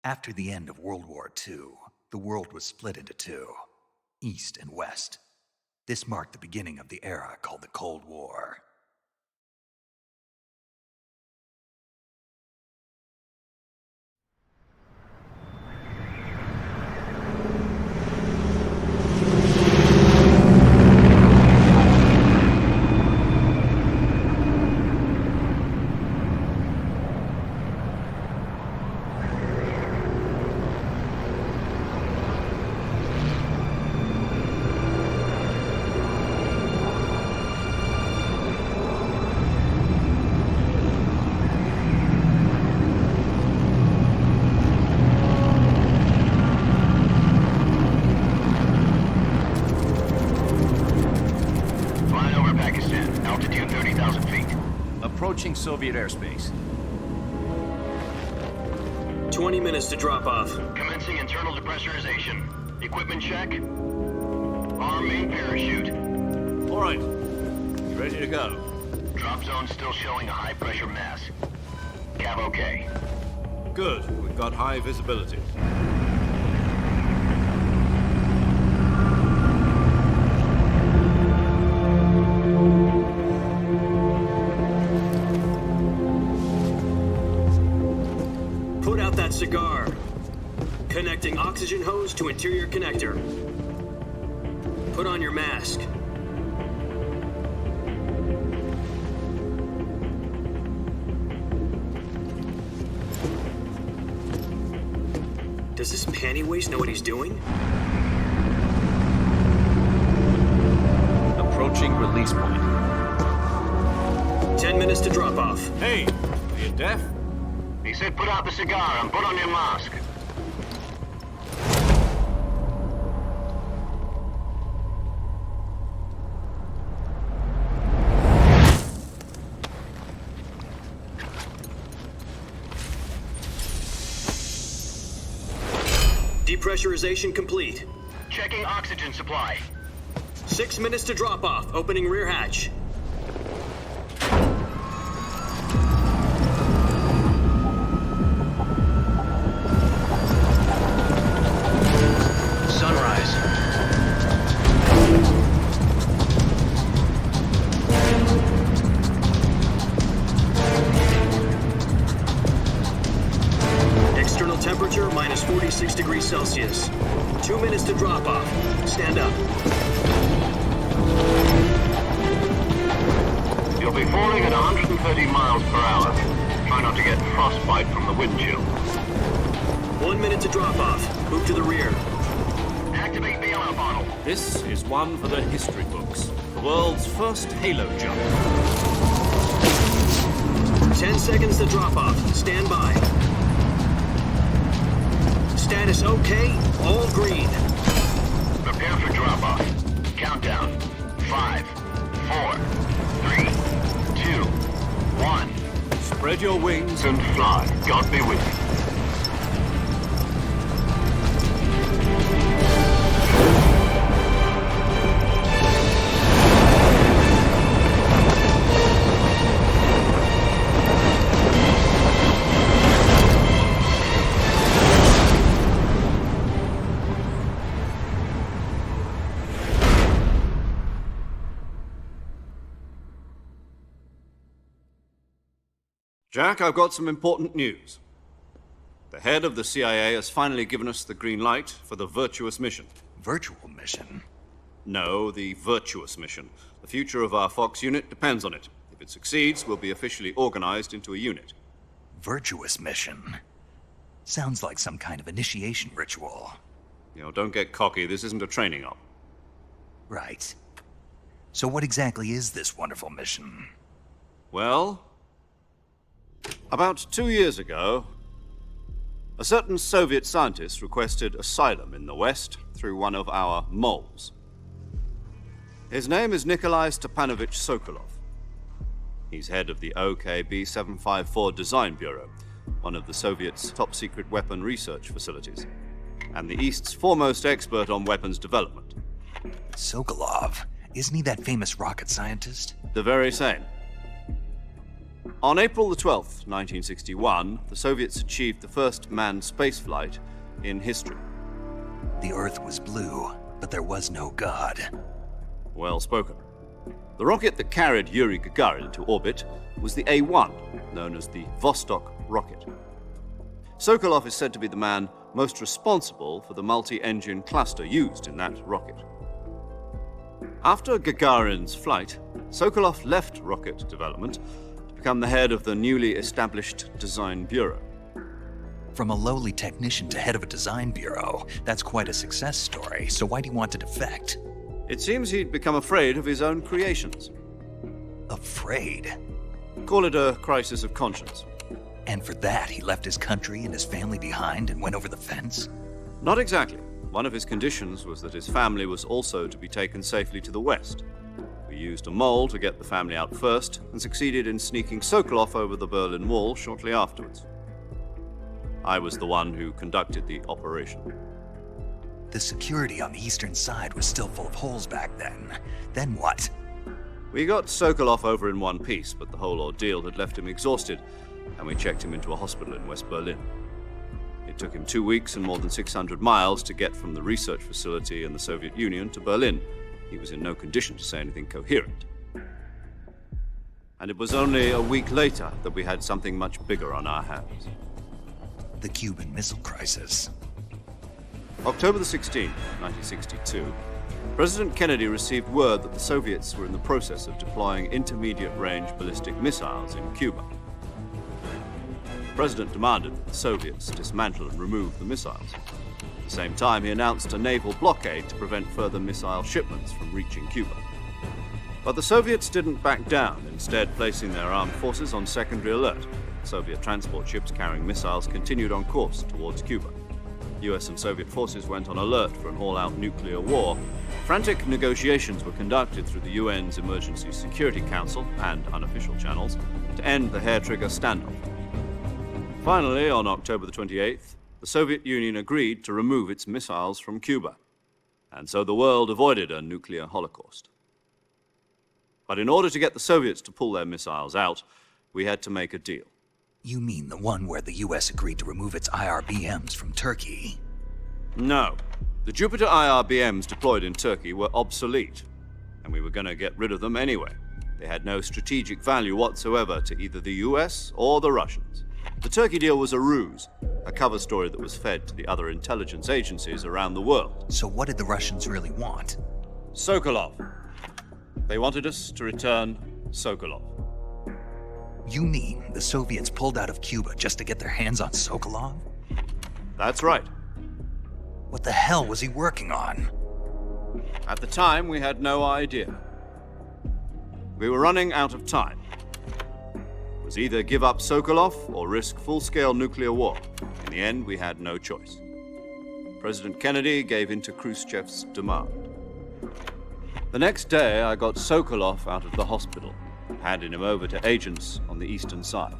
After the end of World War II, the world was split into two, East and West. This marked the beginning of the era called the Cold War. Approaching Soviet airspace. 20 minutes to drop off. Commencing internal depressurization. Equipment check. Arm main parachute. All right. Ready to go. Drop zone still showing a high pressure mass. Cav okay. Good. We've got high visibility. Cigar. Connecting oxygen hose to interior connector. Put on your mask. Does this panty waste know what he's doing? Approaching release point. 10 minutes to drop off. Hey, are you deaf? He said put out the cigar and put on your mask. Depressurization complete. Checking oxygen supply. 6 minutes to drop off. Opening rear hatch. Temperature minus 46 degrees Celsius. 2 minutes to drop off. Stand up. You'll be falling at 130 miles per hour. Try not to get frostbite from the wind chill. 1 minute to drop off. Move to the rear. Activate the alarm bottle. This is one for the history books. The world's first halo jump. 10 seconds to drop off. Stand by. Status okay, all green. Prepare for drop-off. Countdown. 5, 4, 3, 2, 1. Spread your wings And fly. God be with you. Jack, I've got some important news. The head of the CIA has finally given us the green light for the virtuous mission. Virtual mission? No, the virtuous mission. The future of our Fox unit depends on it. If it succeeds, we'll be officially organized into a unit. Virtuous mission? Sounds like some kind of initiation ritual. You know, don't get cocky. This isn't a training op. Right. So what exactly is this wonderful mission? Well, about 2 years ago, a certain Soviet scientist requested asylum in the West through one of our moles. His name is Nikolai Stepanovich Sokolov. He's head of the OKB 754 Design Bureau, one of the Soviets' top-secret weapon research facilities, and the East's foremost expert on weapons development. Sokolov? Isn't he that famous rocket scientist? The very same. On April the 12th, 1961, the Soviets achieved the first manned spaceflight in history. The Earth was blue, but there was no God. Well spoken. The rocket that carried Yuri Gagarin into orbit was the A-1, known as the Vostok rocket. Sokolov is said to be the man most responsible for the multi-engine cluster used in that rocket. After Gagarin's flight, Sokolov left rocket development to become the head of the newly established Design Bureau. From a lowly technician to head of a design bureau, that's quite a success story, so why'd he want to defect? It seems he'd become afraid of his own creations. Afraid? Call it a crisis of conscience. And for that, he left his country and his family behind and went over the fence? Not exactly. One of his conditions was that his family was also to be taken safely to the west. We used a mole to get the family out first and succeeded in sneaking Sokolov over the Berlin Wall shortly afterwards. I was the one who conducted the operation. The security on the eastern side was still full of holes back then. Then what? We got Sokolov over in one piece, but the whole ordeal had left him exhausted, and we checked him into a hospital in West Berlin. It took him 2 weeks and more than 600 miles to get from the research facility in the Soviet Union to Berlin. He was in no condition to say anything coherent. And it was only a week later that we had something much bigger on our hands. The Cuban Missile Crisis. October the 16th, 1962, President Kennedy received word that the Soviets were in the process of deploying intermediate-range ballistic missiles in Cuba. The President demanded that the Soviets dismantle and remove the missiles. At the same time, he announced a naval blockade to prevent further missile shipments from reaching Cuba. But the Soviets didn't back down, instead placing their armed forces on secondary alert. Soviet transport ships carrying missiles continued on course towards Cuba. US and Soviet forces went on alert for an all-out nuclear war. Frantic negotiations were conducted through the UN's Emergency Security Council and unofficial channels to end the hair-trigger standoff. Finally, on October the 28th, the Soviet Union agreed to remove its missiles from Cuba, and so the world avoided a nuclear holocaust. But in order to get the Soviets to pull their missiles out, we had to make a deal. You mean the one where the US agreed to remove its IRBMs from Turkey? No. The Jupiter IRBMs deployed in Turkey were obsolete, and we were going to get rid of them anyway. They had no strategic value whatsoever to either the US or the Russians. The Turkey deal was a ruse, a cover story that was fed to the other intelligence agencies around the world. So what did the Russians really want? Sokolov. They wanted us to return Sokolov. You mean the Soviets pulled out of Cuba just to get their hands on Sokolov? That's right. What the hell was he working on? At the time, we had no idea. We were running out of time. It was either give up Sokolov or risk full-scale nuclear war. In the end, we had no choice. President Kennedy gave in to Khrushchev's demand. The next day, I got Sokolov out of the hospital, handing him over to agents on the eastern side.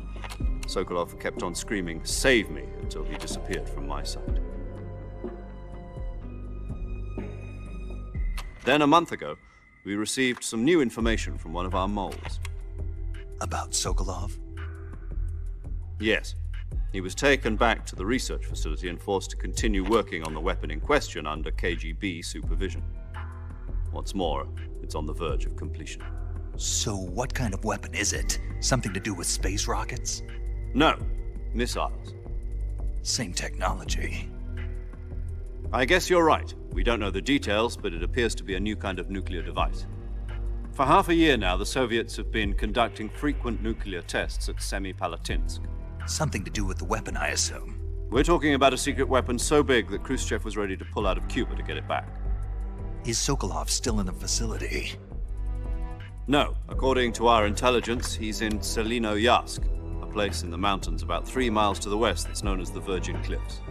Sokolov kept on screaming, "Save me," until he disappeared from my sight. Then a month ago, we received some new information from one of our moles. About Sokolov? Yes. He was taken back to the research facility and forced to continue working on the weapon in question under KGB supervision. What's more, it's on the verge of completion. So what kind of weapon is it? Something to do with space rockets? No, missiles. Same technology. I guess you're right. We don't know the details, but it appears to be a new kind of nuclear device. For half a year now, the Soviets have been conducting frequent nuclear tests at Semipalatinsk. Something to do with the weapon, I assume. We're talking about a secret weapon so big that Khrushchev was ready to pull out of Cuba to get it back. Is Sokolov still in the facility? No. According to our intelligence, he's in Selinoyarsk, a place in the mountains about 3 miles to the west that's known as the Virgin Cliffs.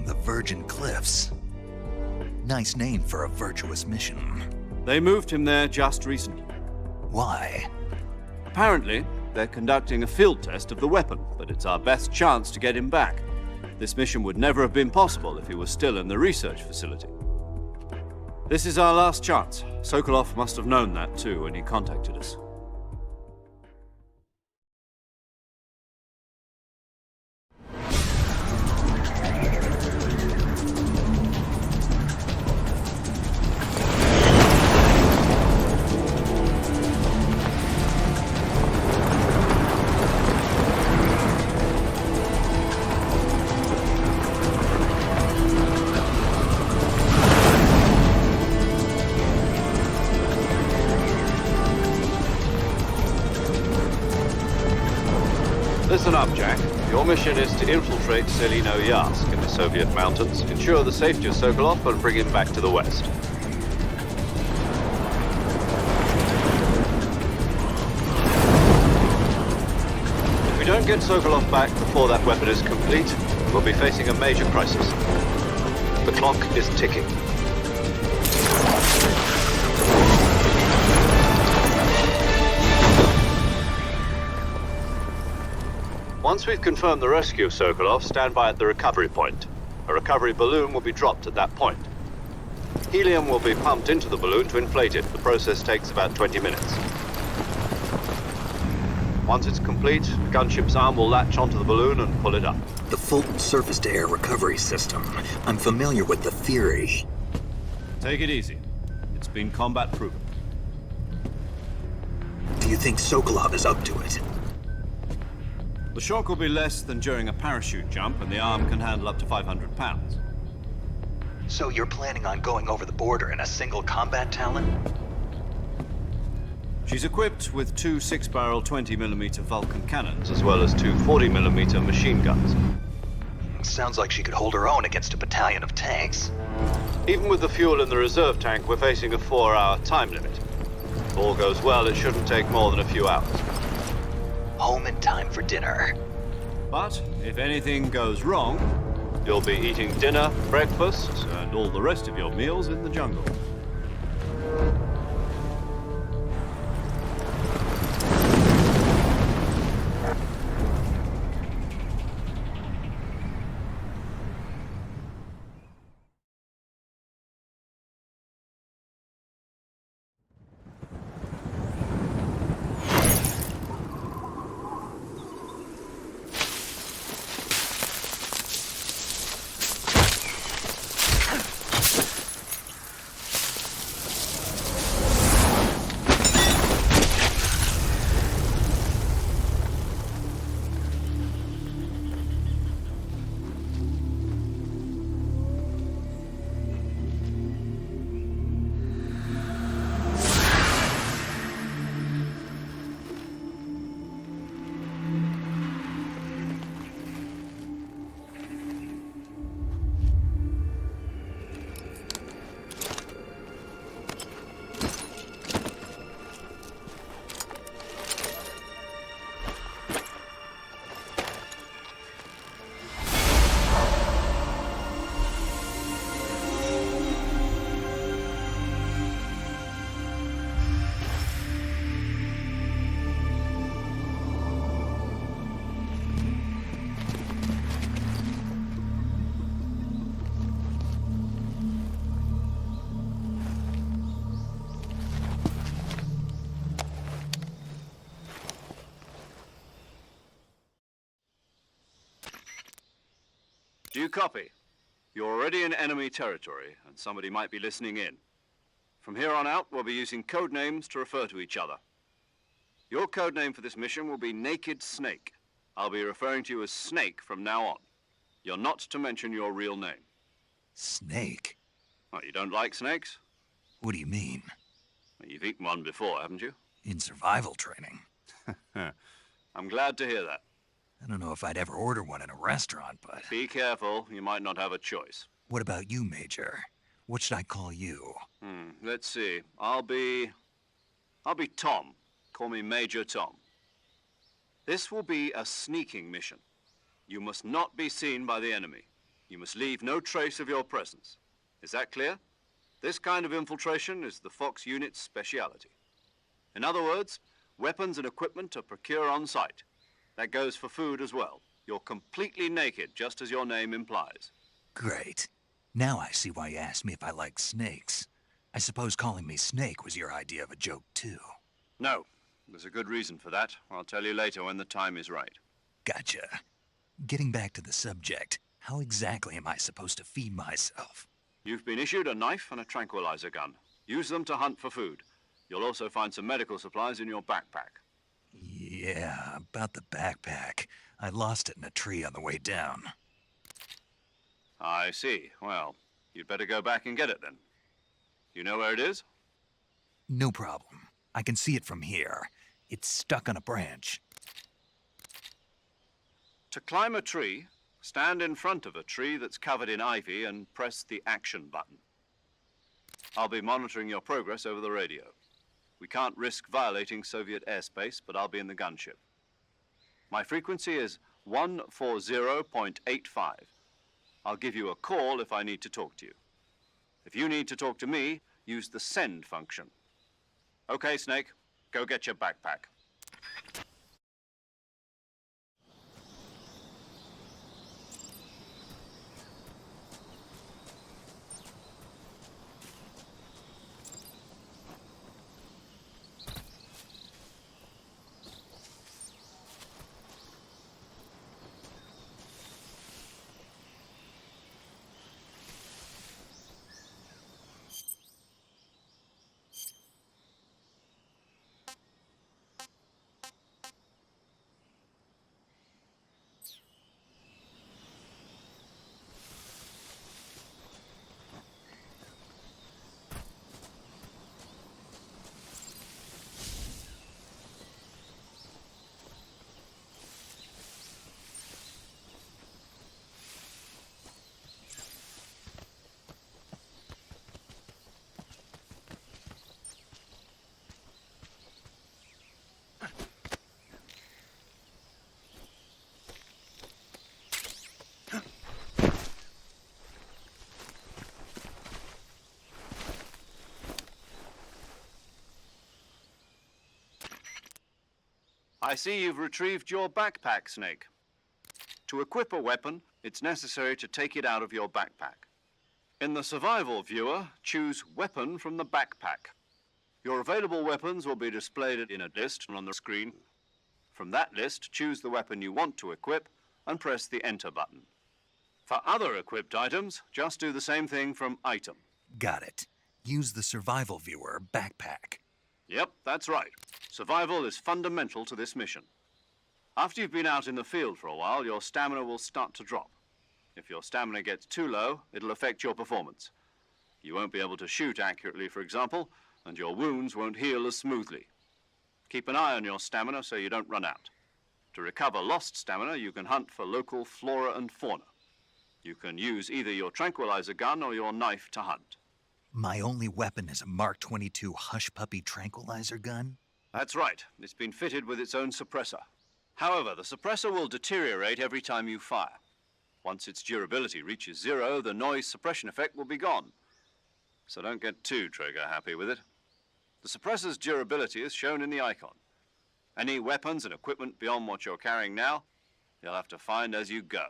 The Virgin Cliffs. Nice name for a virtuous mission. They moved him there just recently. Why? Apparently, they're conducting a field test of the weapon, but it's our best chance to get him back. This mission would never have been possible if he was still in the research facility. This is our last chance. Sokolov must have known that too when he contacted us. Listen up, Jack. Your mission is to infiltrate Selino-Yarsk in the Soviet mountains, ensure the safety of Sokolov, and bring him back to the west. If we don't get Sokolov back before that weapon is complete, we'll be facing a major crisis. The clock is ticking. Once we've confirmed the rescue of Sokolov, stand by at the recovery point. A recovery balloon will be dropped at that point. Helium will be pumped into the balloon to inflate it. The process takes about 20 minutes. Once it's complete, the gunship's arm will latch onto the balloon and pull it up. The Fulton surface-to-air recovery system. I'm familiar with the theory. Take it easy. It's been combat-proven. Do you think Sokolov is up to it? The shock will be less than during a parachute jump, and the arm can handle up to 500 pounds. So you're planning on going over the border in a single combat Talon? She's equipped with two 6-barrel 20mm Vulcan cannons, as well as two 40mm machine guns. Sounds like she could hold her own against a battalion of tanks. Even with the fuel in the reserve tank, we're facing a 4-hour time limit. If all goes well, it shouldn't take more than a few hours. Home in time for dinner. But if anything goes wrong, you'll be eating dinner, breakfast, and all the rest of your meals in the jungle. Do you copy? You're already in enemy territory, and somebody might be listening in. From here on out, we'll be using code names to refer to each other. Your code name for this mission will be Naked Snake. I'll be referring to you as Snake from now on. You're not to mention your real name. Snake? Oh, you don't like snakes? What do you mean? Well, you've eaten one before, haven't you? In survival training. I'm glad to hear that. I don't know if I'd ever order one in a restaurant, but... Be careful, you might not have a choice. What about you, Major? What should I call you? Let's see. I'll be Tom. Call me Major Tom. This will be a sneaking mission. You must not be seen by the enemy. You must leave no trace of your presence. Is that clear? This kind of infiltration is the Fox unit's speciality. In other words, weapons and equipment are procured on site. That goes for food as well. You're completely naked, just as your name implies. Great. Now I see why you asked me if I like snakes. I suppose calling me Snake was your idea of a joke, too. No. There's a good reason for that. I'll tell you later when the time is right. Gotcha. Getting back to the subject, how exactly am I supposed to feed myself? You've been issued a knife and a tranquilizer gun. Use them to hunt for food. You'll also find some medical supplies in your backpack. Yeah, about the backpack. I lost it in a tree on the way down. I see. Well, you'd better go back and get it then. You know where it is? No problem. I can see it from here. It's stuck on a branch. To climb a tree, stand in front of a tree that's covered in ivy and press the action button. I'll be monitoring your progress over the radio. We can't risk violating Soviet airspace, but I'll be in the gunship. My frequency is 140.85. I'll give you a call if I need to talk to you. If you need to talk to me, use the send function. Okay, Snake, go get your backpack. I see you've retrieved your backpack, Snake. To equip a weapon, it's necessary to take it out of your backpack. In the survival viewer, choose Weapon from the backpack. Your available weapons will be displayed in a list on the screen. From that list, choose the weapon you want to equip and press the Enter button. For other equipped items, just do the same thing from Item. Got it. Use the survival viewer backpack. Yep, that's right. Survival is fundamental to this mission. After you've been out in the field for a while, your stamina will start to drop. If your stamina gets too low, it'll affect your performance. You won't be able to shoot accurately, for example, and your wounds won't heal as smoothly. Keep an eye on your stamina so you don't run out. To recover lost stamina, you can hunt for local flora and fauna. You can use either your tranquilizer gun or your knife to hunt. My only weapon is a Mark 22 Hush Puppy tranquilizer gun? That's right. It's been fitted with its own suppressor. However, the suppressor will deteriorate every time you fire. Once its durability reaches 0, the noise suppression effect will be gone. So don't get too trigger-happy with it. The suppressor's durability is shown in the icon. Any weapons and equipment beyond what you're carrying now, you'll have to find as you go.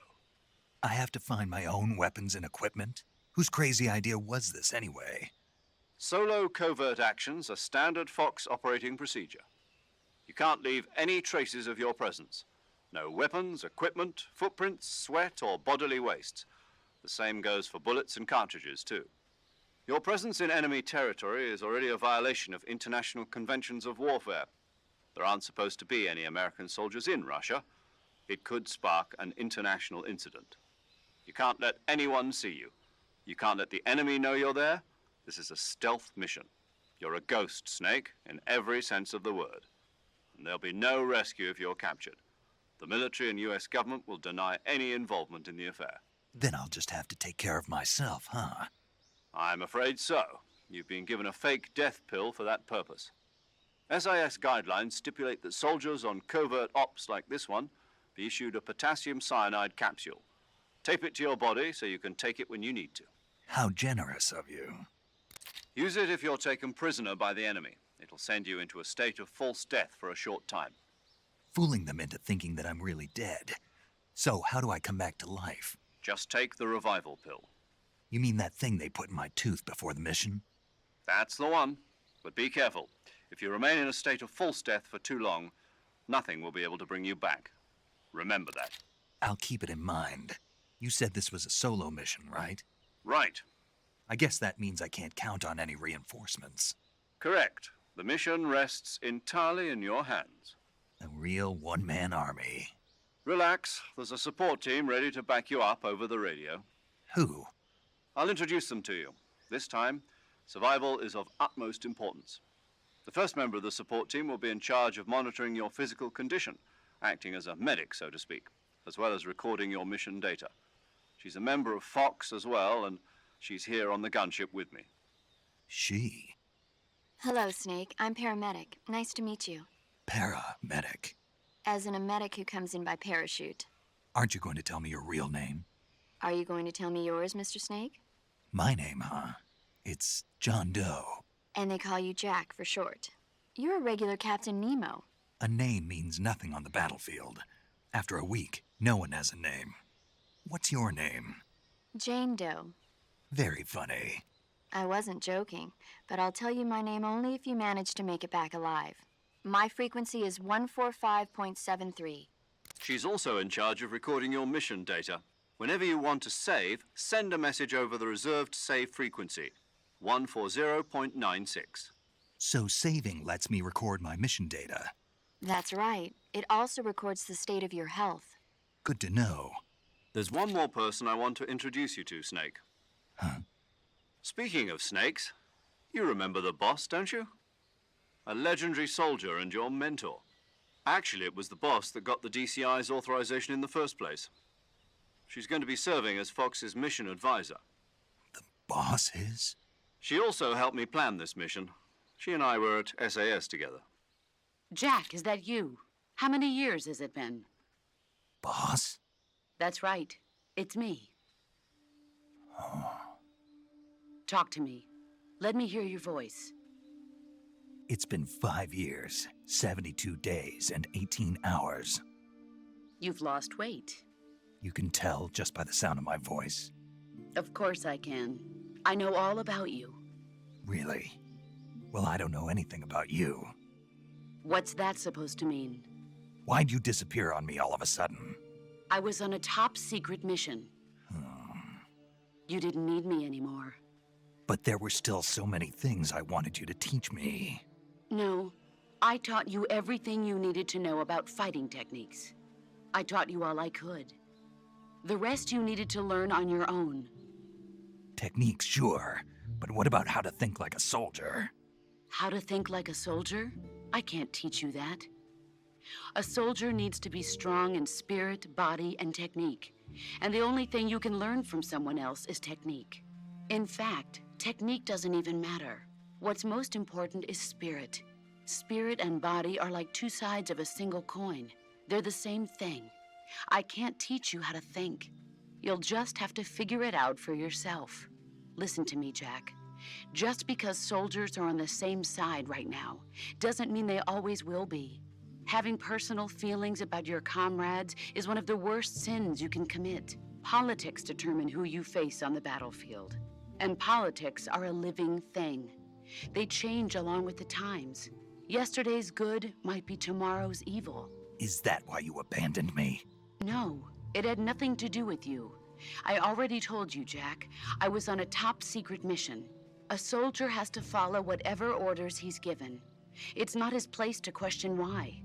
I have to find my own weapons and equipment? Whose crazy idea was this anyway? Solo covert actions are standard Fox operating procedure. You can't leave any traces of your presence. No weapons, equipment, footprints, sweat, or bodily wastes. The same goes for bullets and cartridges, too. Your presence in enemy territory is already a violation of international conventions of warfare. There aren't supposed to be any American soldiers in Russia. It could spark an international incident. You can't let anyone see you. You can't let the enemy know you're there. This is a stealth mission. You're a ghost, Snake, in every sense of the word. And there'll be no rescue if you're captured. The military and U.S. government will deny any involvement in the affair. Then I'll just have to take care of myself, huh? I'm afraid so. You've been given a fake death pill for that purpose. SIS guidelines stipulate that soldiers on covert ops like this one be issued a potassium cyanide capsule. Tape it to your body so you can take it when you need to. How generous of you. Use it if you're taken prisoner by the enemy. It'll send you into a state of false death for a short time. Fooling them into thinking that I'm really dead. So how do I come back to life? Just take the revival pill. You mean that thing they put in my tooth before the mission? That's the one. But be careful. If you remain in a state of false death for too long, nothing will be able to bring you back. Remember that. I'll keep it in mind. You said this was a solo mission, right? Right. I guess that means I can't count on any reinforcements. Correct. The mission rests entirely in your hands. A real one-man army. Relax. There's a support team ready to back you up over the radio. Who? I'll introduce them to you. This time, survival is of utmost importance. The first member of the support team will be in charge of monitoring your physical condition, acting as a medic, so to speak. as well as recording your mission data. She's a member of Fox as well, and she's here on the gunship with me. She? Hello, Snake. I'm paramedic. Nice to meet you. Paramedic. As in a medic who comes in by parachute. Aren't you going to tell me your real name? Are you going to tell me yours, Mr. Snake? My name, huh? It's John Doe. And they call you Jack for short. You're a regular Captain Nemo. A name means nothing on the battlefield. After a week, no one has a name. What's your name? Jane Doe. Very funny. I wasn't joking, but I'll tell you my name only if you manage to make it back alive. My frequency is 145.73. She's also in charge of recording your mission data. Whenever you want to save, send a message over the reserved save frequency, 140.96. So saving lets me record my mission data. That's right. It also records the state of your health. Good to know. There's one more person I want to introduce you to, Snake. Huh? Speaking of snakes, you remember the boss, don't you? A legendary soldier and your mentor. Actually, it was the boss that got the DCI's authorization in the first place. She's going to be serving as Fox's mission advisor. The boss is? She also helped me plan this mission. She and I were at SAS together. Jack, is that you? How many years has it been? Boss? That's right. It's me. Oh. Talk to me. Let me hear your voice. It's been 5 years, 72 days, and 18 hours. You've lost weight. You can tell just by the sound of my voice. Of course I can. I know all about you. Really? Well, I don't know anything about you. What's that supposed to mean? Why'd you disappear on me all of a sudden? I was on a top-secret mission. You didn't need me anymore. But there were still so many things I wanted you to teach me. No, I taught you everything you needed to know about fighting techniques. I taught you all I could. The rest you needed to learn on your own. Techniques, sure. But what about how to think like a soldier? How to think like a soldier? I can't teach you that. A soldier needs to be strong in spirit, body, and technique. And the only thing you can learn from someone else is technique. In fact, technique doesn't even matter. What's most important is spirit. Spirit and body are like two sides of a single coin. They're the same thing. I can't teach you how to think. You'll just have to figure it out for yourself. Listen to me, Jack. Just because soldiers are on the same side right now doesn't mean they always will be. Having personal feelings about your comrades is one of the worst sins you can commit. Politics determine who you face on the battlefield. And politics are a living thing. They change along with the times. Yesterday's good might be tomorrow's evil. Is that why you abandoned me? No, it had nothing to do with you. I already told you, Jack. I was on a top-secret mission. A soldier has to follow whatever orders he's given. It's not his place to question why.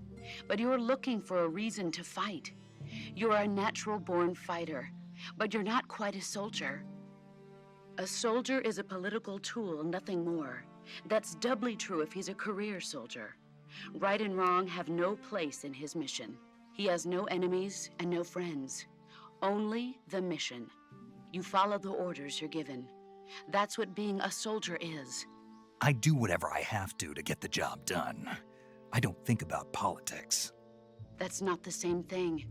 But you're looking for a reason to fight. You're a natural-born fighter, but you're not quite a soldier. A soldier is a political tool, nothing more. That's doubly true if he's a career soldier. Right and wrong have no place in his mission. He has no enemies and no friends. Only the mission. You follow the orders you're given. That's what being a soldier is. I do whatever I have to get the job done. I don't think about politics. That's not the same thing.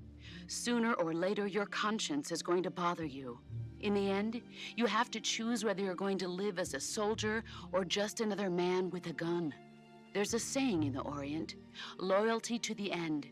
Sooner or later, your conscience is going to bother you. In the end, you have to choose whether you're going to live as a soldier or just another man with a gun. There's a saying in the Orient, loyalty to the end.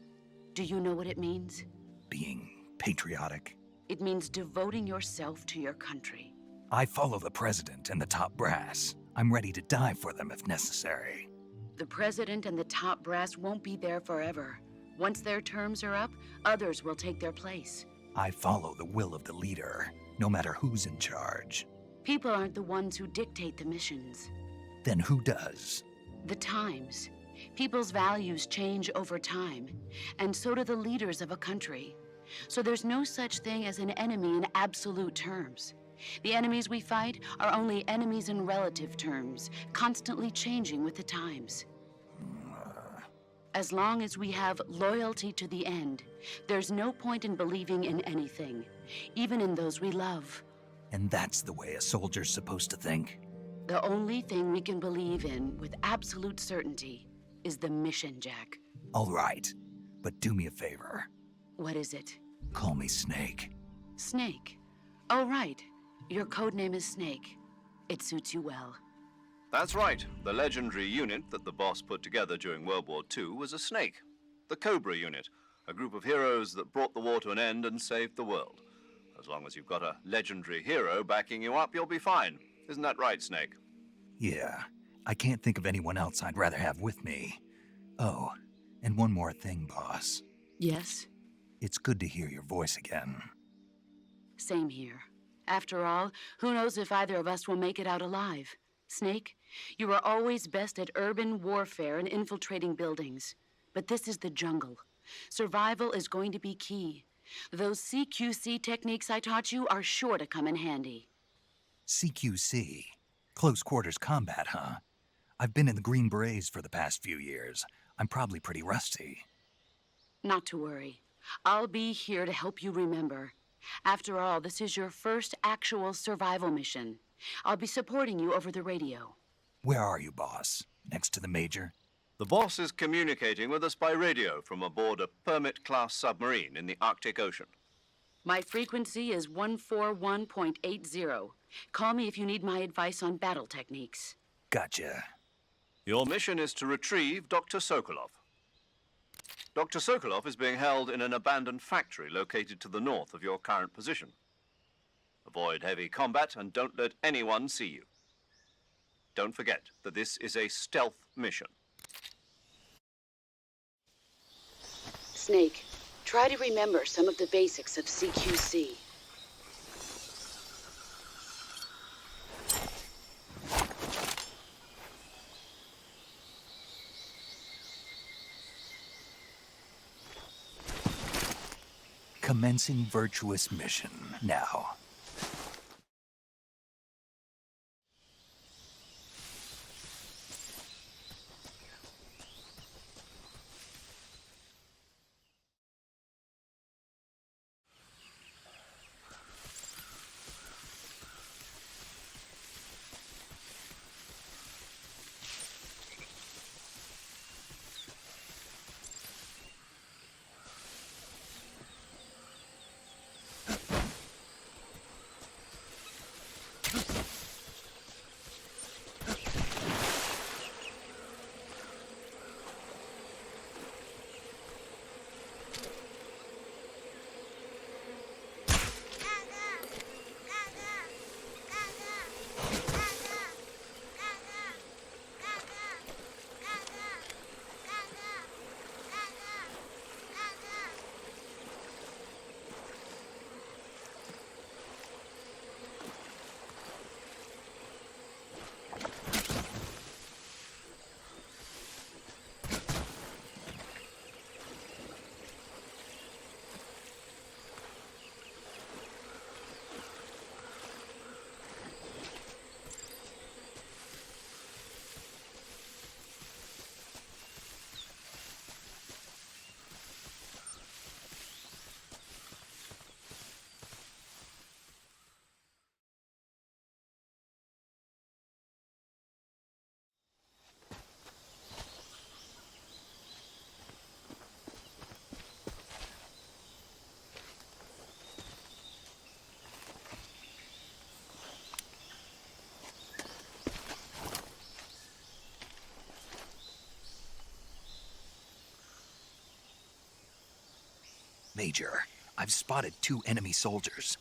Do you know what it means? Being patriotic. It means devoting yourself to your country. I follow the president and the top brass. I'm ready to die for them if necessary. The president and the top brass won't be there forever. Once their terms are up, others will take their place. I follow the will of the leader, no matter who's in charge. People aren't the ones who dictate the missions. Then who does? The times. People's values change over time, and so do the leaders of a country. So there's no such thing as an enemy in absolute terms. The enemies we fight are only enemies in relative terms, constantly changing with the times. As long as we have loyalty to the end, there's no point in believing in anything, even in those we love. And that's the way a soldier's supposed to think? The only thing we can believe in with absolute certainty is the mission, Jack. All right, but do me a favor. What is it? Call me Snake. Snake. Oh, right. Your code name is Snake. It suits you well. That's right. The legendary unit that the boss put together during World War II was a snake. The Cobra unit, a group of heroes that brought the war to an end and saved the world. As long as you've got a legendary hero backing you up, you'll be fine. Isn't that right, Snake? Yeah, I can't think of anyone else I'd rather have with me. Oh, and one more thing, boss. Yes? It's good to hear your voice again. Same here. After all, who knows if either of us will make it out alive? Snake, you are always best at urban warfare and infiltrating buildings. But this is the jungle. Survival is going to be key. Those CQC techniques I taught you are sure to come in handy. CQC? Close quarters combat, huh? I've been in the Green Berets for the past few years. I'm probably pretty rusty. Not to worry. I'll be here to help you remember. After all, this is your first actual survival mission. I'll be supporting you over the radio. Where are you, boss? Next to the Major? The boss is communicating with us by radio from aboard a Permit-class submarine in the Arctic Ocean. My frequency is 141.80. Call me if you need my advice on battle techniques. Gotcha. Your mission is to retrieve Dr. Sokolov. Dr. Sokolov is being held in an abandoned factory located to the north of your current position. Avoid heavy combat and don't let anyone see you. Don't forget that this is a stealth mission. Snake, try to remember some of the basics of CQC. Commencing virtuous mission now. Major, I've spotted 2 enemy soldiers.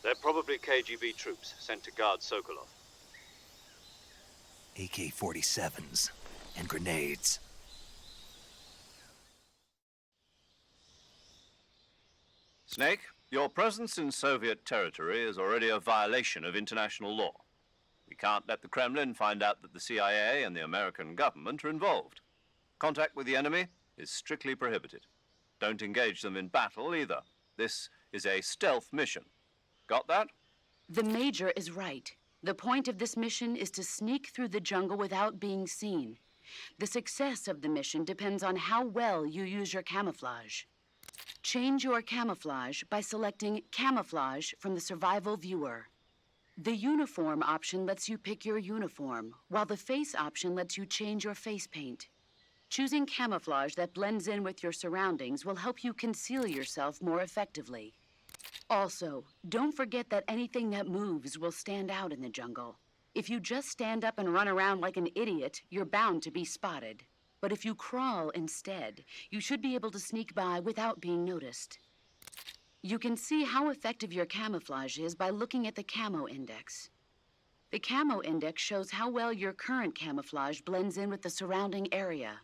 They're probably KGB troops sent to guard Sokolov. AK-47s and grenades. Snake, your presence in Soviet territory is already a violation of international law. We can't let the Kremlin find out that the CIA and the American government are involved. Contact with the enemy is strictly prohibited. Don't engage them in battle either. This is a stealth mission. Got that? The Major is right. The point of this mission is to sneak through the jungle without being seen. The success of the mission depends on how well you use your camouflage. Change your camouflage by selecting Camouflage from the Survival Viewer. The Uniform option lets you pick your uniform, while the Face option lets you change your face paint. Choosing camouflage that blends in with your surroundings will help you conceal yourself more effectively. Also, don't forget that anything that moves will stand out in the jungle. If you just stand up and run around like an idiot, you're bound to be spotted. But if you crawl instead, you should be able to sneak by without being noticed. You can see how effective your camouflage is by looking at the Camo Index. The Camo Index shows how well your current camouflage blends in with the surrounding area.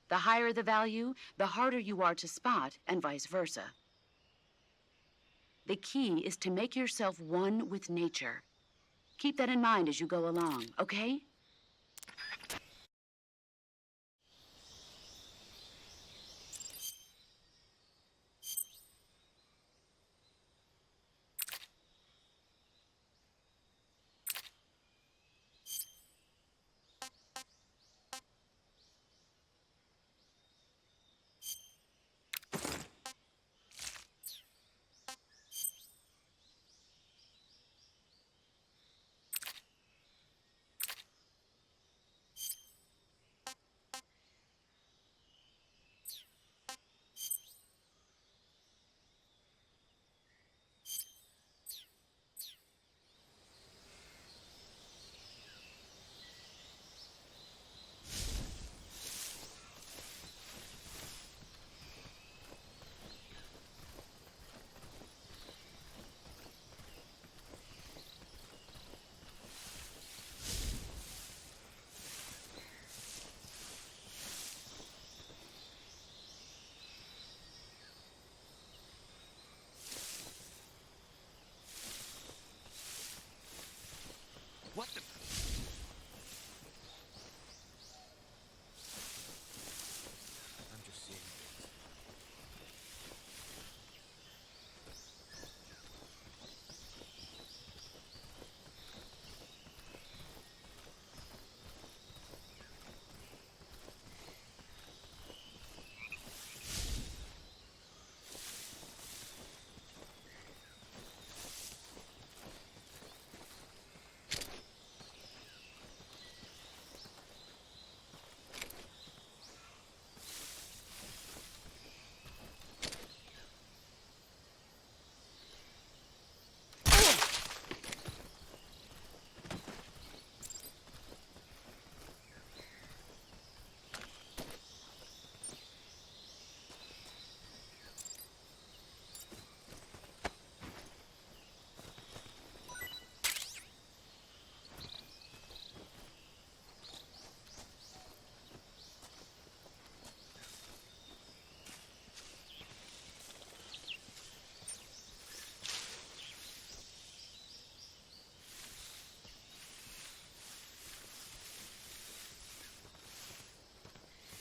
The higher the value, the harder you are to spot, and vice versa. The key is to make yourself one with nature. Keep that in mind as you go along, okay? What the? I'm just seeing things.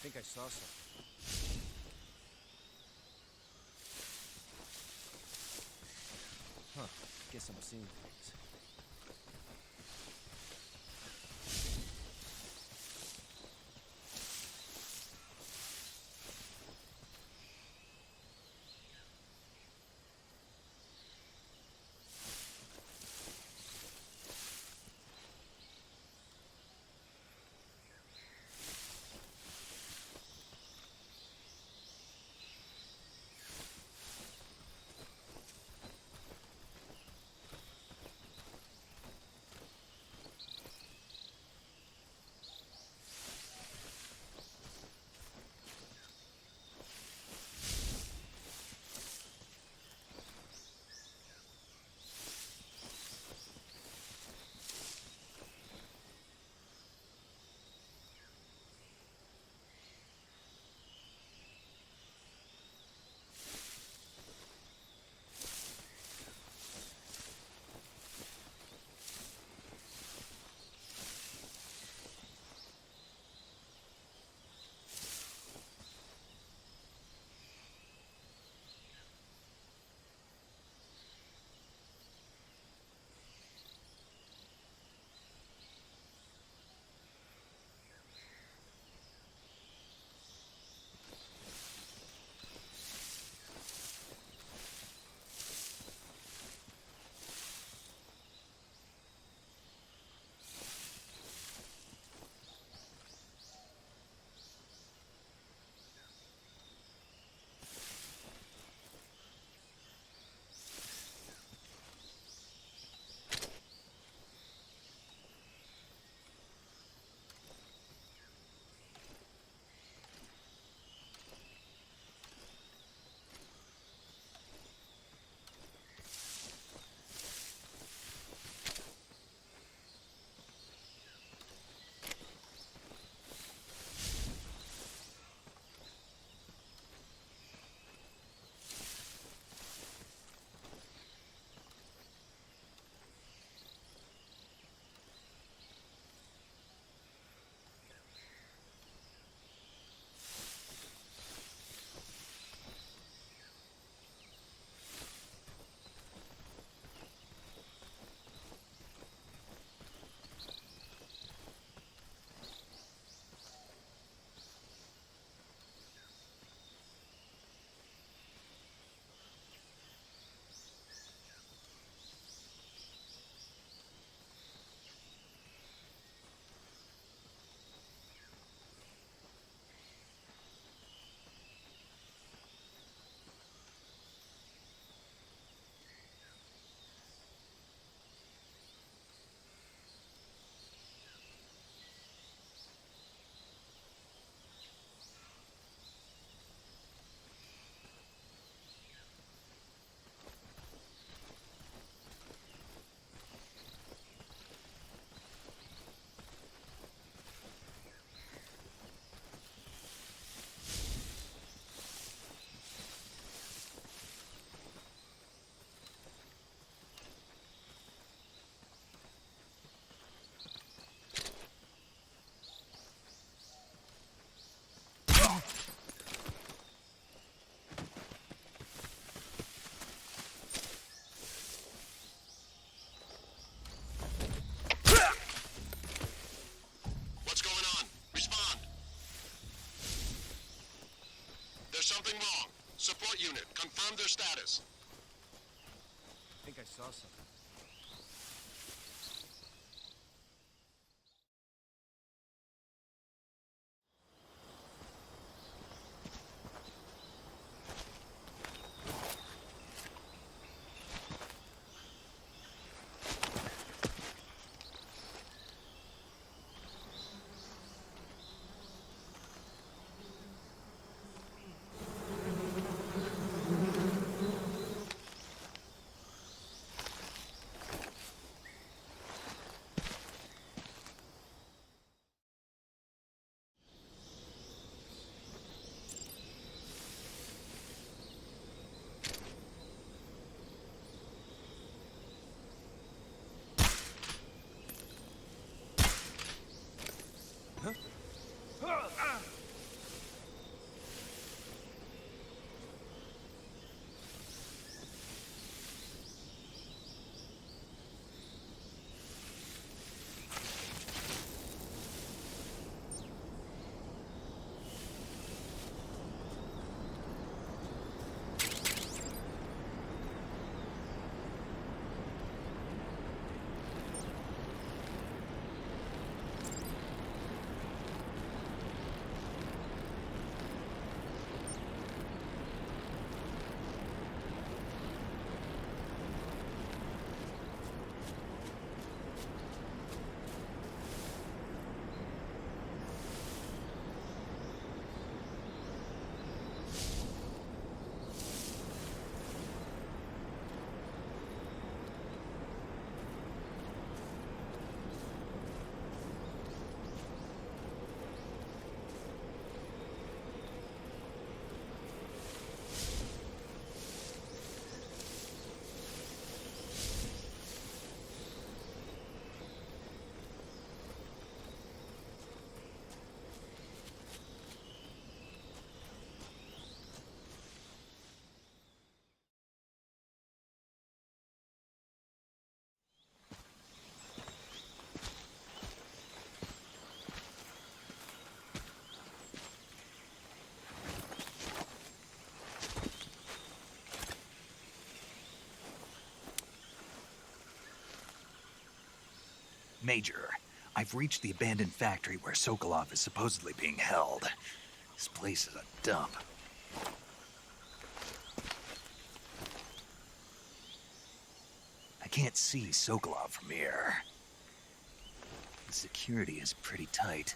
I think I saw something. Huh. Guess I'm seeing things. Confirm their status. I think I saw something. Major, I've reached the abandoned factory where Sokolov is supposedly being held. This place is a dump. I can't see Sokolov from here. The security is pretty tight.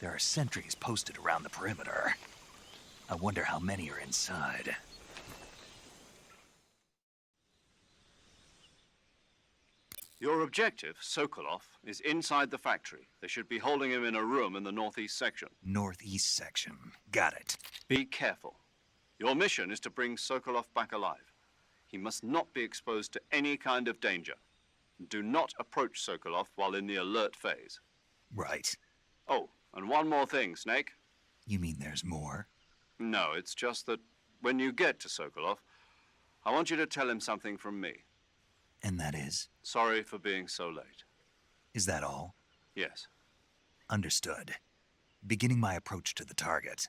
There are sentries posted around the perimeter. I wonder how many are inside. Your objective, Sokolov, is inside the factory. They should be holding him in a room in the northeast section. Northeast section. Got it. Be careful. Your mission is to bring Sokolov back alive. He must not be exposed to any kind of danger. Do not approach Sokolov while in the alert phase. Right. Oh, and one more thing, Snake. You mean there's more? No, it's just that when you get to Sokolov, I want you to tell him something from me. And that is? Sorry for being so late. Is that all? Yes. Understood. Beginning my approach to the target.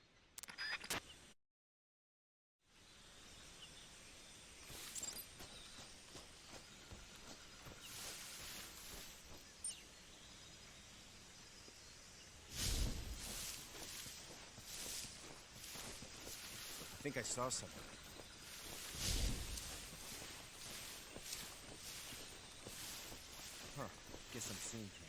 I think I saw something. Huh. Guess I'm seeing things.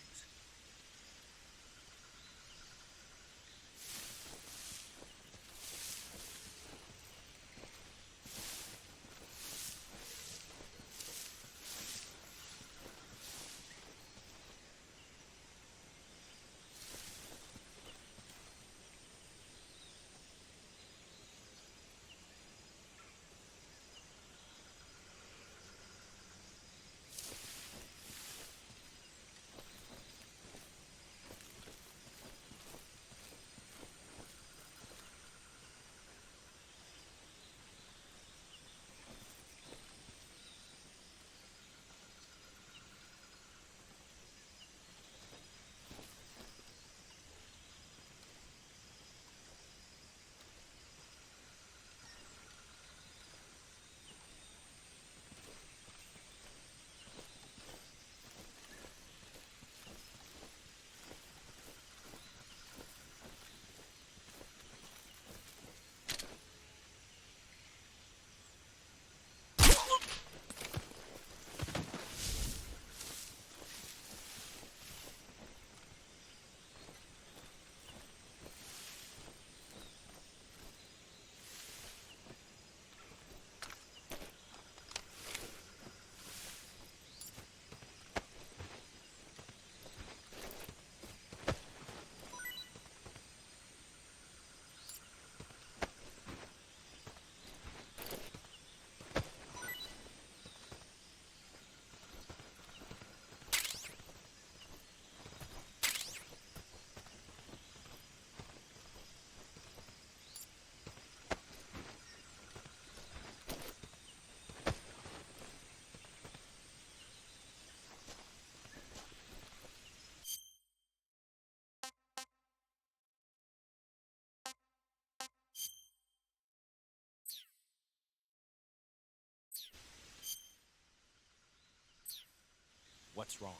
What's wrong?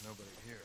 Nobody here.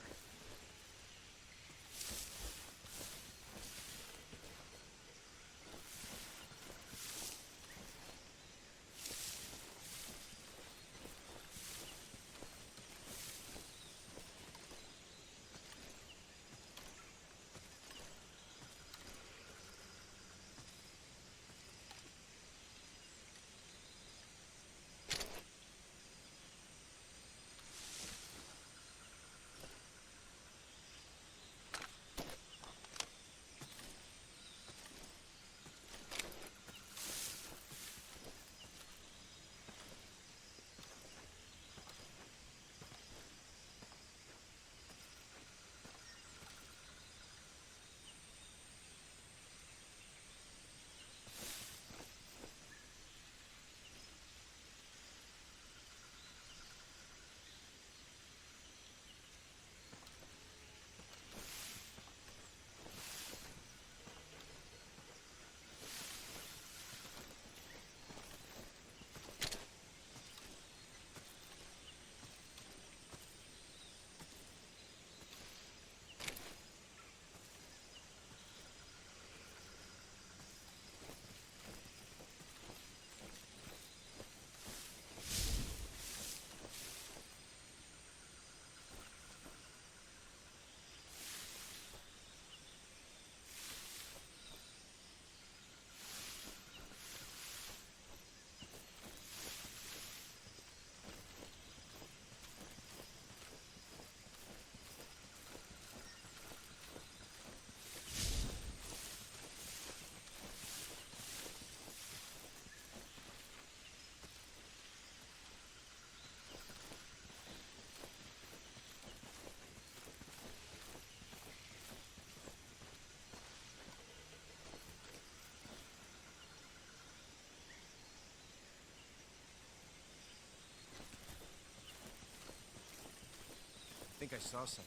I think I saw something.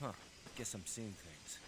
Huh. Guess I'm seeing things.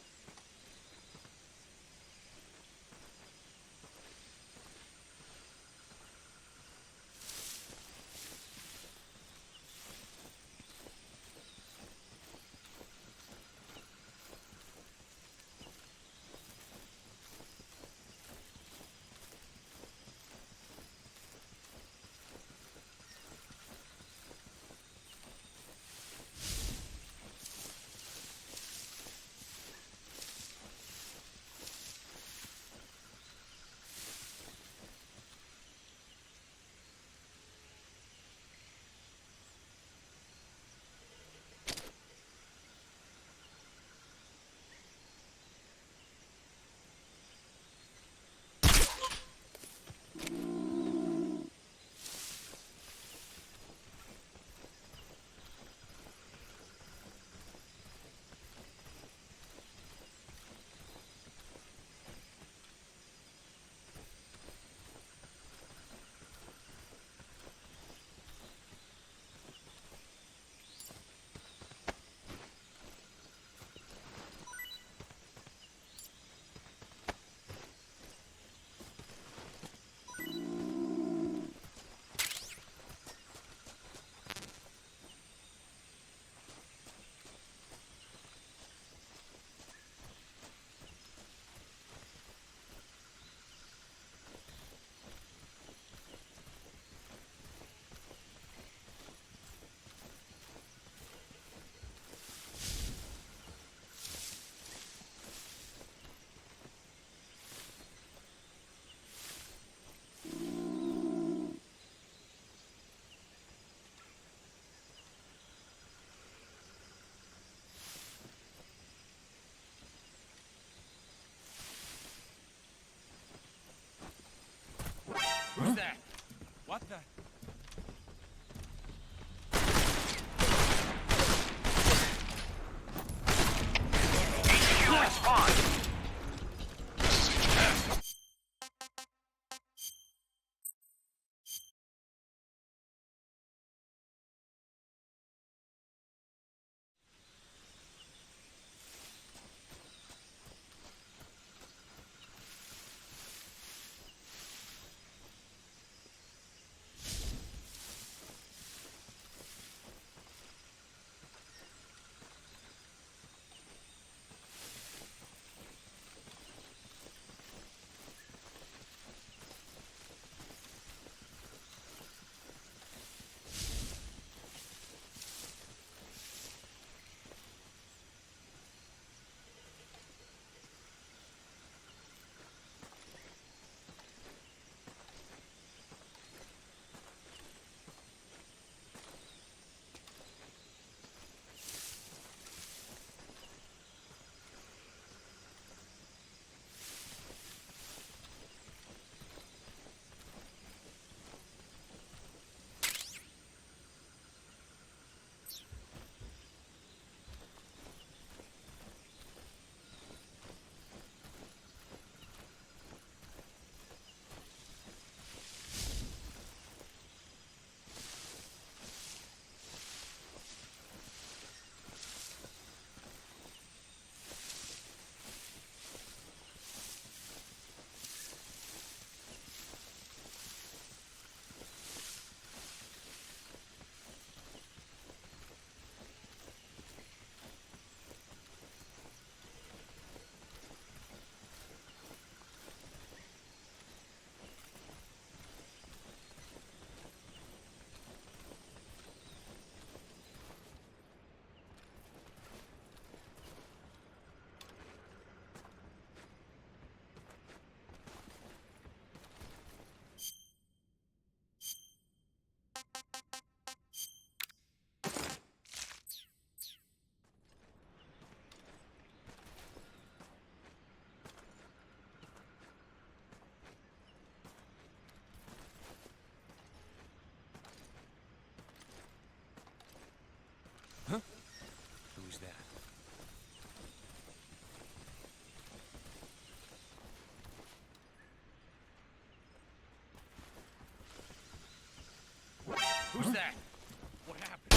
Who's that? What the? HQ respond! Who's that? What happened?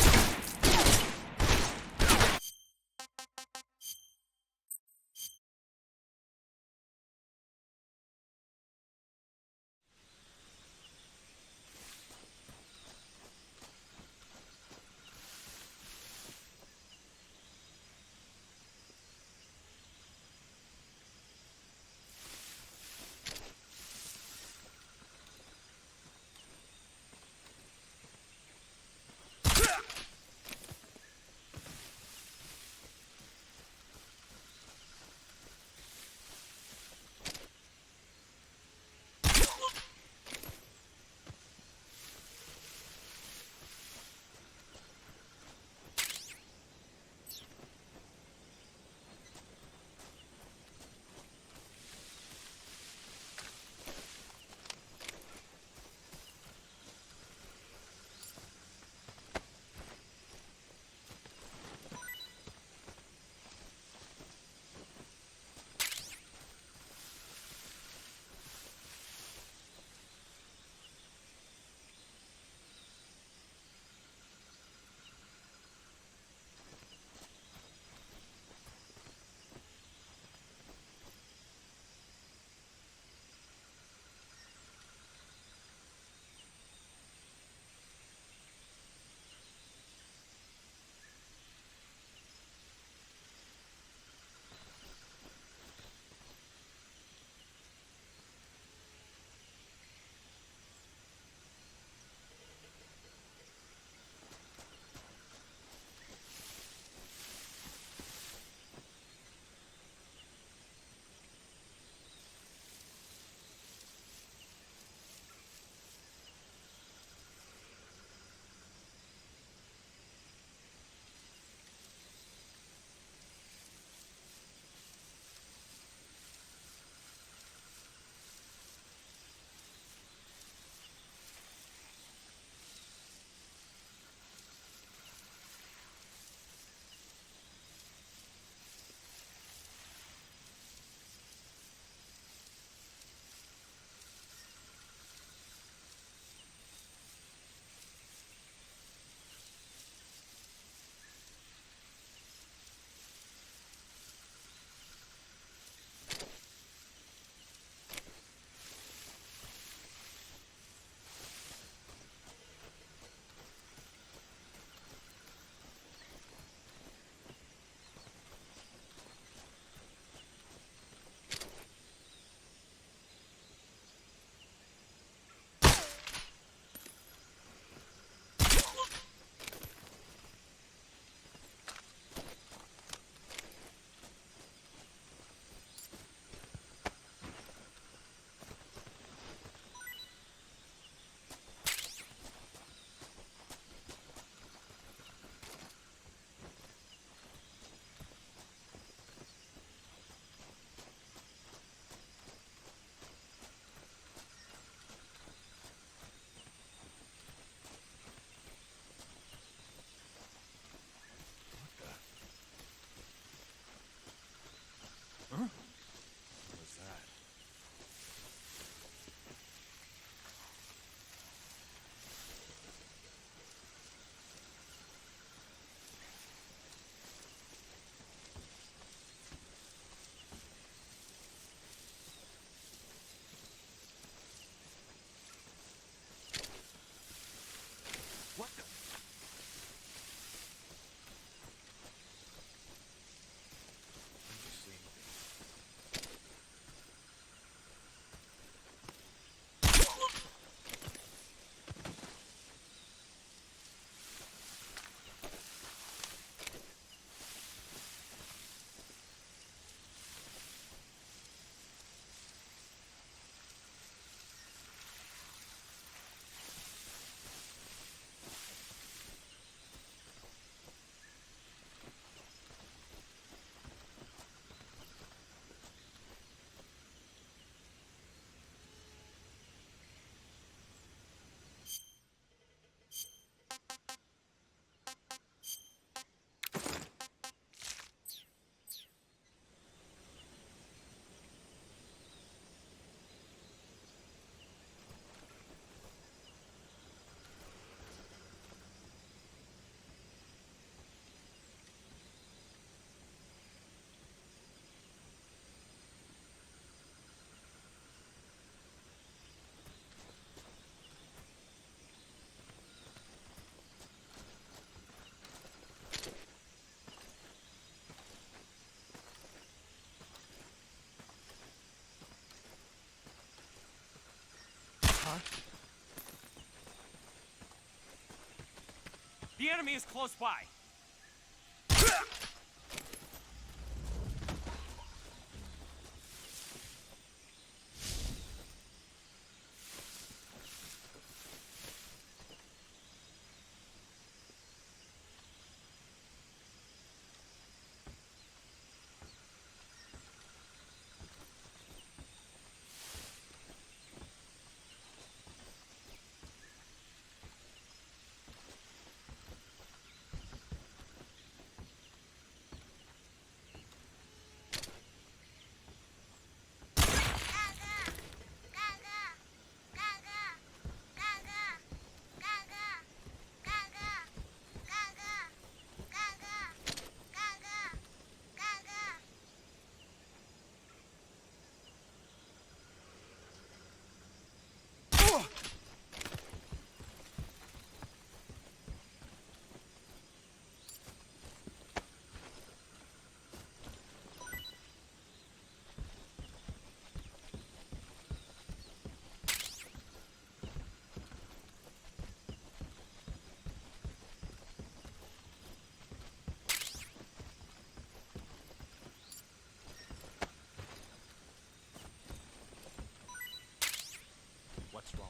Huh? The enemy is close by. What's wrong?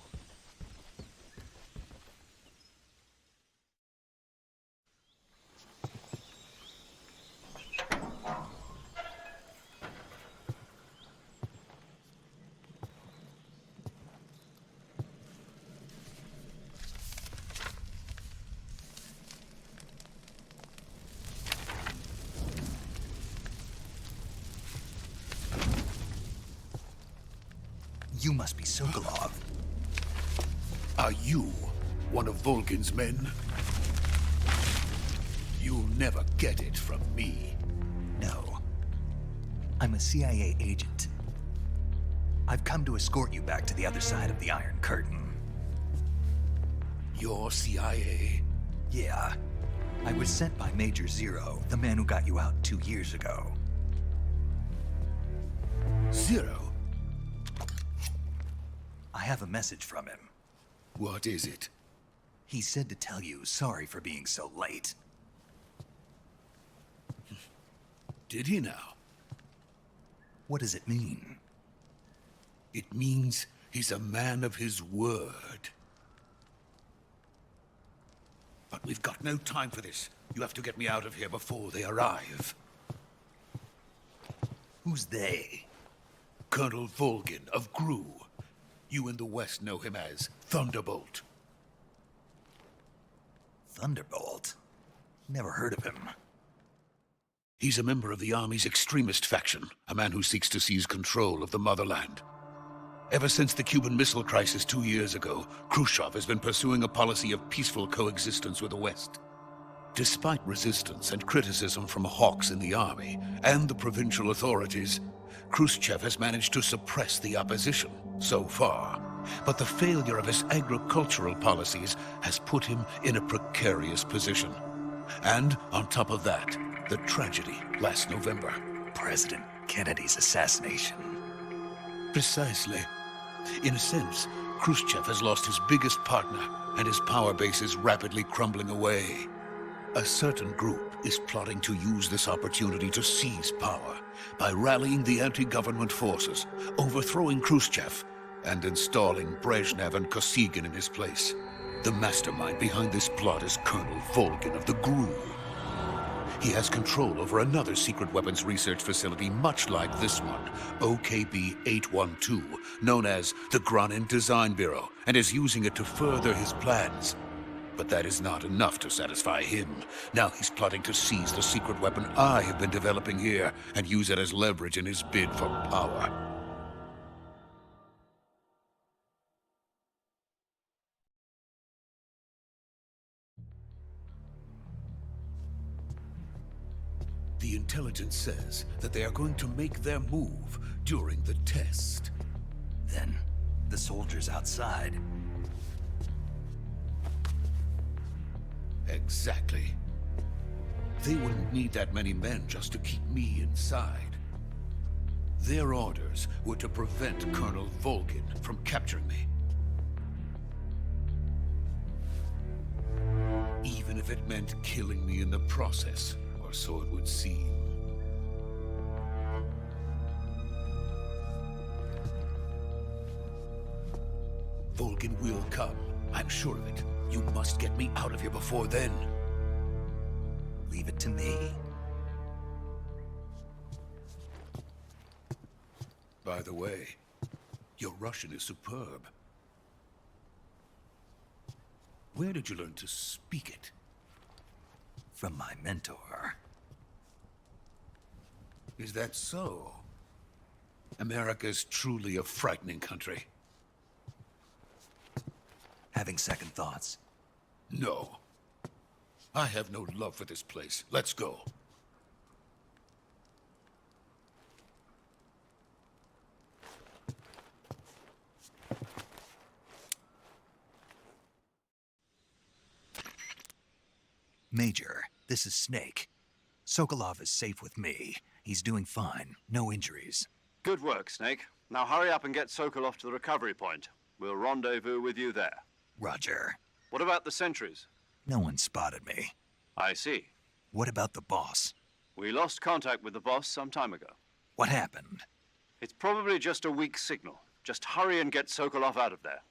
You must be Sokolov. Are you one of Volgin's men? You'll never get it from me. No. I'm a CIA agent. I've come to escort you back to the other side of the Iron Curtain. You're CIA? Yeah. I was sent by Major Zero, the man who got you out 2 years ago. Zero? I have a message from him. What is it? He said to tell you sorry for being so late. Did he now? What does it mean? It means he's a man of his word. But we've got no time for this. You have to get me out of here before they arrive. Who's they? Colonel Volgin of GRU. You in the West know him as Thunderbolt. Thunderbolt? Never heard of him. He's a member of the Army's extremist faction, a man who seeks to seize control of the motherland. Ever since the Cuban Missile Crisis 2 years ago, Khrushchev has been pursuing a policy of peaceful coexistence with the West. Despite resistance and criticism from hawks in the Army and the provincial authorities, Khrushchev has managed to suppress the opposition so far. But the failure of his agricultural policies has put him in a precarious position. And on top of that, the tragedy last November. President Kennedy's assassination. Precisely. In a sense, Khrushchev has lost his biggest partner, and his power base is rapidly crumbling away. A certain group is plotting to use this opportunity to seize power by rallying the anti-government forces, overthrowing Khrushchev, and installing Brezhnev and Kosygin in his place. The mastermind behind this plot is Colonel Volgin of the GRU. He has control over another secret weapons research facility much like this one, OKB-812, known as the Granin Design Bureau, and is using it to further his plans. But that is not enough to satisfy him. Now he's plotting to seize the secret weapon I have been developing here and use it as leverage in his bid for power. The intelligence says that they are going to make their move during the test. Then, the soldiers outside. Exactly. They wouldn't need that many men just to keep me inside. Their orders were to prevent Colonel Volgin from capturing me. if it meant killing me in the process, or so it would seem. Volgin will come. I'm sure of it. You must get me out of here before then. Leave it to me. By the way, your Russian is superb. Where did you learn to speak it? From my mentor. Is that so? America's truly a frightening country. Having second thoughts? No. I have no love for this place. Let's go. Major, this is Snake. Sokolov is safe with me. He's doing fine. No injuries. Good work, Snake. Now hurry up and get Sokolov to the recovery point. We'll rendezvous with you there. Roger. What about the sentries? No one spotted me. I see. What about the boss? We lost contact with the boss some time ago. What happened? It's probably just a weak signal. Just hurry and get Sokolov out of there.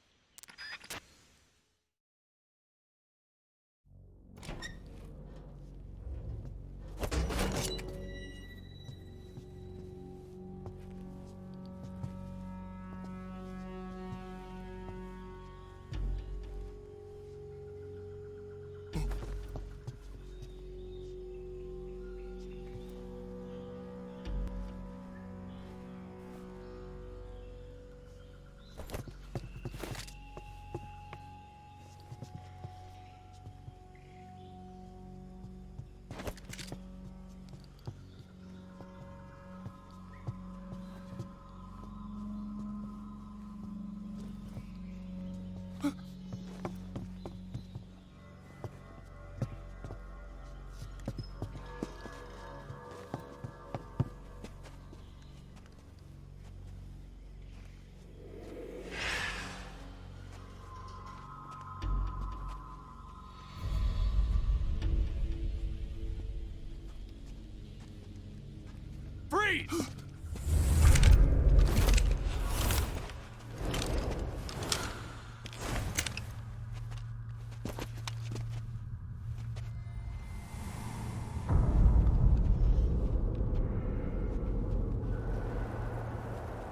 Freeze!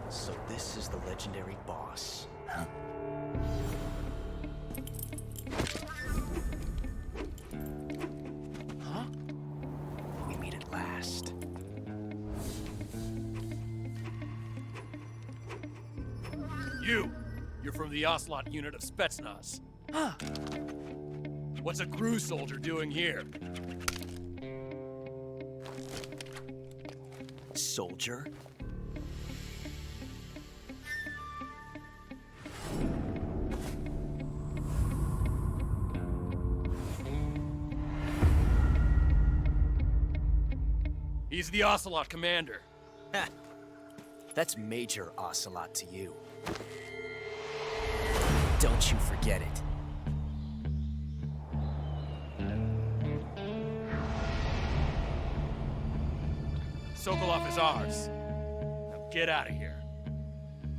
So this is the legendary boss. Huh? Huh? We meet at last. You're from the Ocelot unit of Spetsnaz. Huh. What's a crew soldier doing here? Soldier? He's the Ocelot commander. Ha! That's Major Ocelot to you. Don't you forget it. Sokolov is ours. Now get out of here.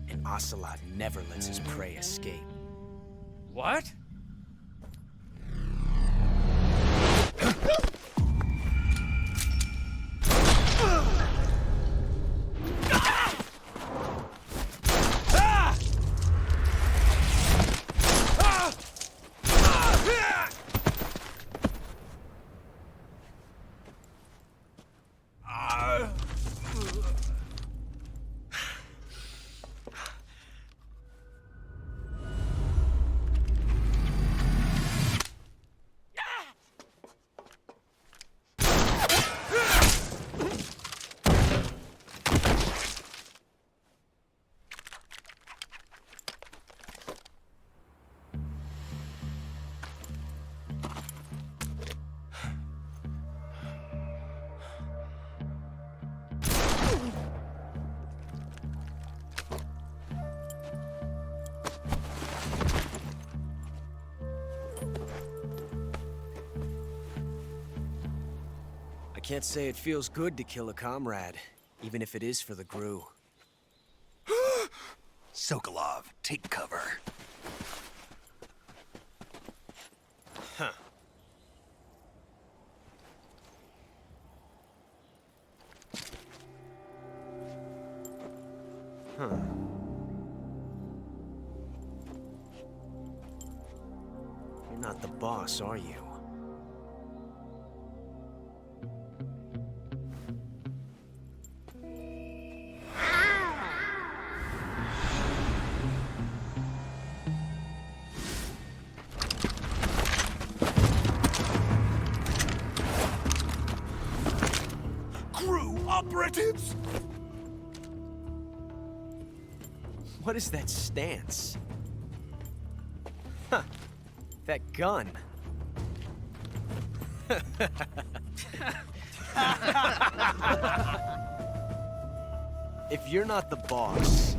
And Ocelot never lets his prey escape. What? can't say it feels good to kill a comrade, even if it is for the GRU. Sokolov, take cover. Huh. Huh. You're not the boss, are you? Operatives! What is that stance? Huh. That gun. If you're not the boss,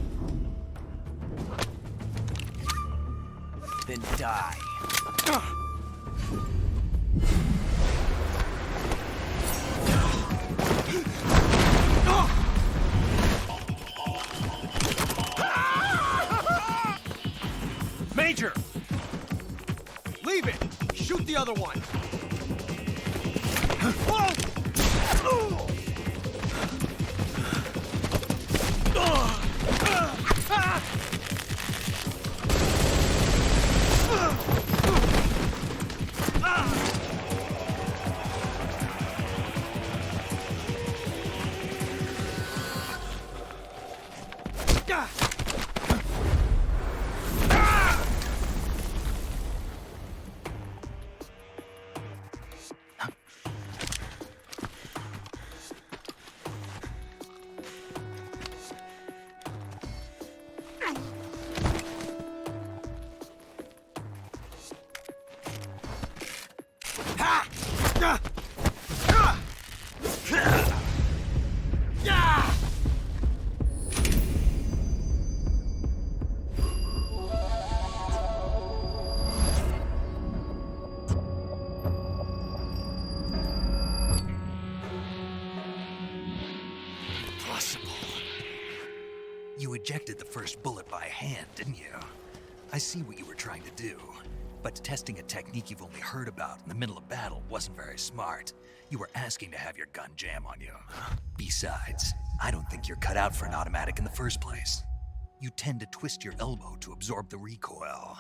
then die. Major! Leave it! Shoot the other one! You ejected the first bullet by hand, didn't you? I see what you were trying to do. But testing a technique you've only heard about in the middle of battle wasn't very smart. You were asking to have your gun jam on you. Besides, I don't think you're cut out for an automatic in the first place. You tend to twist your elbow to absorb the recoil.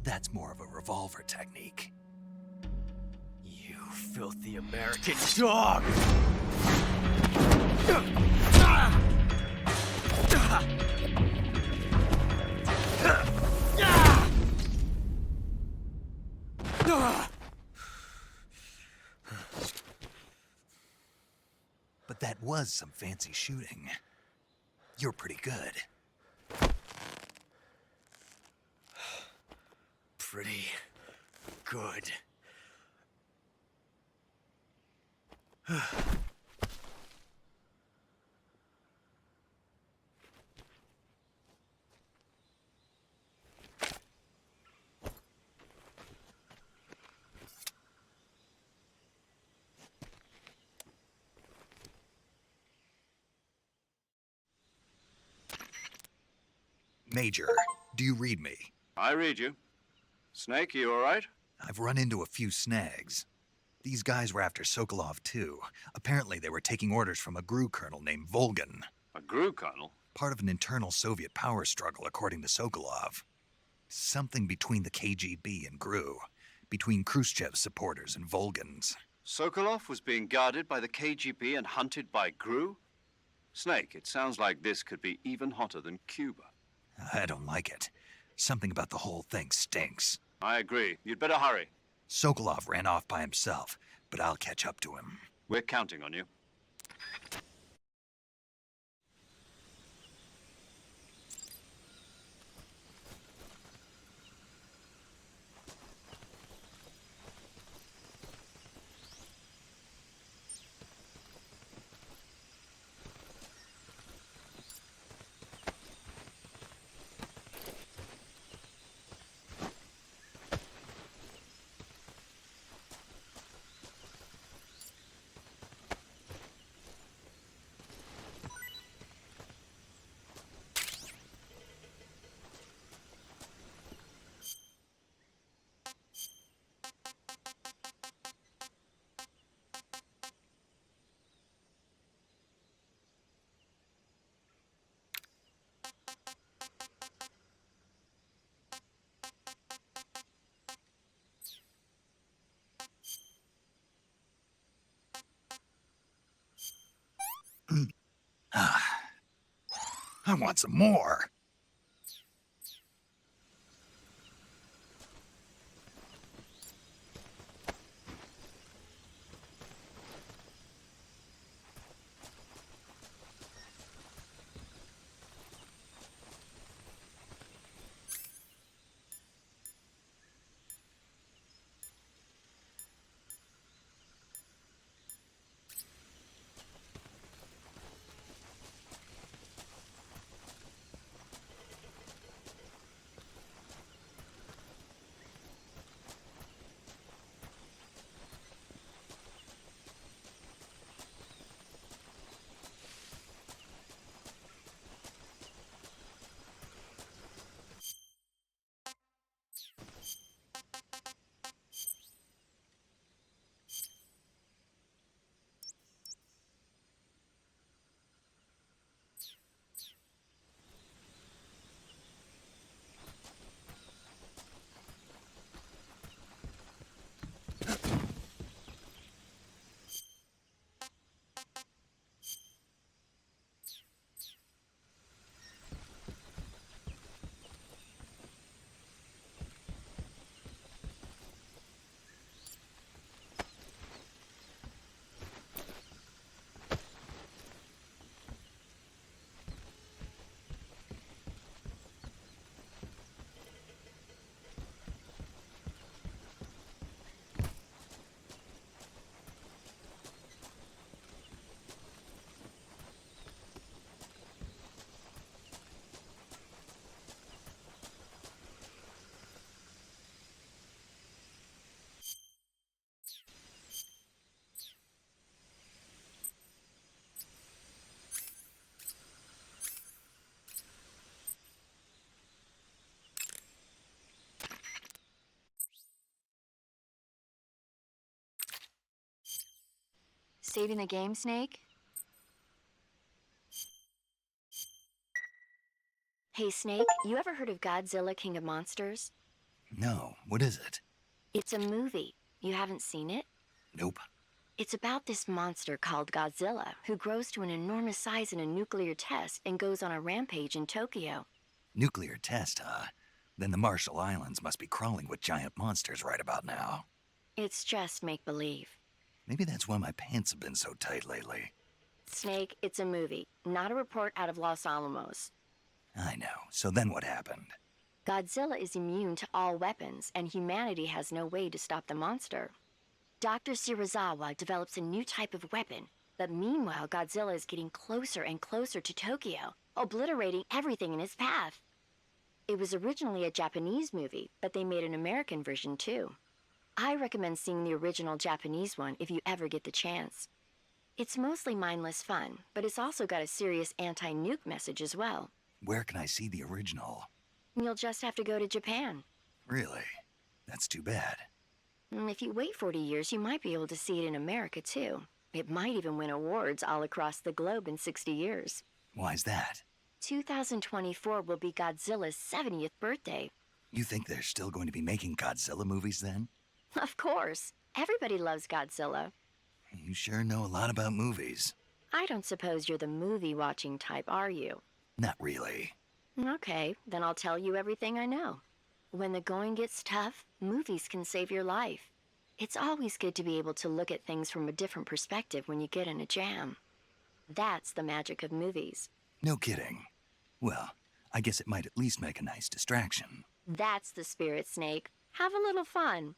That's more of a revolver technique. You filthy American dog! But that was some fancy shooting. You're pretty good. Pretty good. Major, do you read me? I read you. Snake, you all right? I've run into a few snags. These guys were after Sokolov, too. Apparently they were taking orders from a GRU colonel named Volgin. A GRU colonel? Part of an internal Soviet power struggle, according to Sokolov. Something between the KGB and GRU. Between Khrushchev's supporters and Volgin's. Sokolov was being guarded by the KGB and hunted by GRU? Snake, it sounds like this could be even hotter than Cuba. I don't like it. Something about the whole thing stinks. I agree. You'd better hurry. Sokolov ran off by himself, but I'll catch up to him. We're counting on you. I want some more. Saving the game, Snake? Hey, Snake, you ever heard of Godzilla, King of Monsters? No, what is it? It's a movie. You haven't seen it? Nope. It's about this monster called Godzilla, who grows to an enormous size in a nuclear test and goes on a rampage in Tokyo. Nuclear test, huh? Then the Marshall Islands must be crawling with giant monsters right about now. It's just make-believe. Maybe that's why my pants have been so tight lately. Snake, it's a movie, not a report out of Los Alamos. I know. So then what happened? Godzilla is immune to all weapons, and humanity has no way to stop the monster. Dr. Shirazawa develops a new type of weapon, but meanwhile Godzilla is getting closer and closer to Tokyo, obliterating everything in his path. It was originally a Japanese movie, but they made an American version too. I recommend seeing the original Japanese one if you ever get the chance. It's mostly mindless fun, but it's also got a serious anti-nuke message as well. Where can I see the original? You'll just have to go to Japan. Really? That's too bad. If you wait 40 years, you might be able to see it in America too. It might even win awards all across the globe in 60 years. Why's that? 2024 will be Godzilla's 70th birthday. You think they're still going to be making Godzilla movies then? Of course. Everybody loves Godzilla. You sure know a lot about movies. I don't suppose you're the movie-watching type, are you? Not really. Okay, then I'll tell you everything I know. When the going gets tough, movies can save your life. It's always good to be able to look at things from a different perspective when you get in a jam. That's the magic of movies. No kidding. Well, I guess it might at least make a nice distraction. That's the spirit, Snake. Have a little fun.